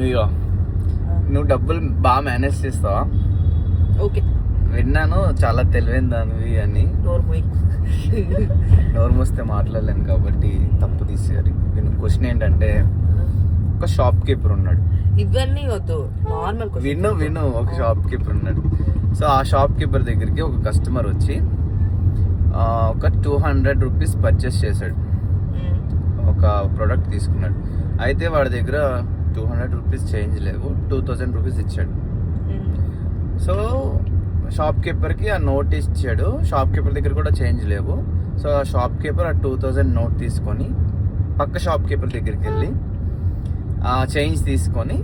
ఇదిగో నువ్వు డబ్బులు బాగా మేనేజ్ చేస్తావా? ఓకే, విన్నాను చాలా తెలివైన దానివి అని. నోరు మూస్తే మాట్లాడలేను కాబట్టి తప్పు తీసేయాలి. క్వశ్చన్ ఏంటంటే, ఒక షాప్ కీపర్ ఉన్నాడు. ఇవన్నీ వద్దు, నార్మల్ విను ఒక షాప్ కీపర్ ఉన్నాడు. సో ఆ షాప్ కీపర్ దగ్గరికి ఒక కస్టమర్ వచ్చి ఒక 200 రూపీస్ పర్చేస్ చేశాడు. ఒక ప్రోడక్ట్ తీసుకున్నాడు. అయితే వాడి దగ్గర 200 రూపీస్ చేంజ్ లేవు, 2000 రూపీస్ ఇచ్చాడు. సో షాప్ కీపర్కి ఆ నోట్ ఇచ్చాడు. షాప్ కీపర్ దగ్గర కూడా చేంజ్ లేవు. సో ఆ షాప్ కీపర్ ఆ 2000 నోట్ తీసుకొని పక్క షాప్ కీపర్ దగ్గరికి వెళ్ళి ఆ చేంజ్ తీసుకొని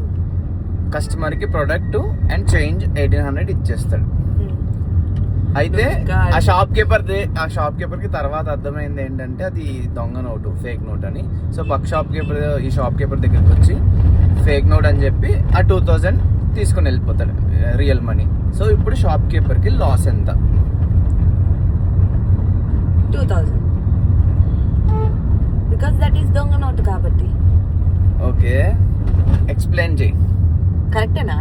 కస్టమర్కి ప్రొడక్ట్ అండ్ చేంజ్ 1800 ఇచ్చేస్తాడు. అయితే ఆ షాప్ కీపర్కి తర్వాత అర్థమైంది ఏంటంటే అది దొంగ నోటు, ఫేక్ నోట్ అని. సో పక్క ఈ షాప్ కీపర్ దగ్గరికి వచ్చి ఫేక్ నోట్ అని చెప్పి ఆ 2000 తీసుకొని వెళ్ళిపోతాడు, రియల్ మనీ. సో ఇప్పుడు షాప్ కీపర్కి లాస్ ఎంత? 2000, బికాస్ దట్ ఈస్ దొంగ నోట్ కాబట్టి. ఓకే, ఎక్స్ప్లెయిన్ చేయి. కరెక్టేనా?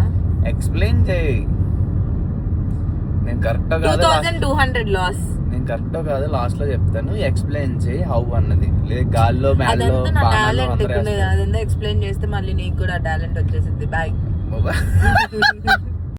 ఎక్స్ప్లెయిన్ చేయి. నేను కరెక్టో కాదు 2200 లాస్. నేను కరెక్టో కాదు లాస్ట్ లో చెప్తాను. ఎక్స్ప్లెయిన్ చేయి హౌ అన్నది. లేదు గాల్లో మేల్లో టాలెంట్ ఎక్స్ప్లెయిన్ చేస్తే మళ్ళీ నీకు కూడా టాలెంట్ వచ్చేసింది. బాయ్.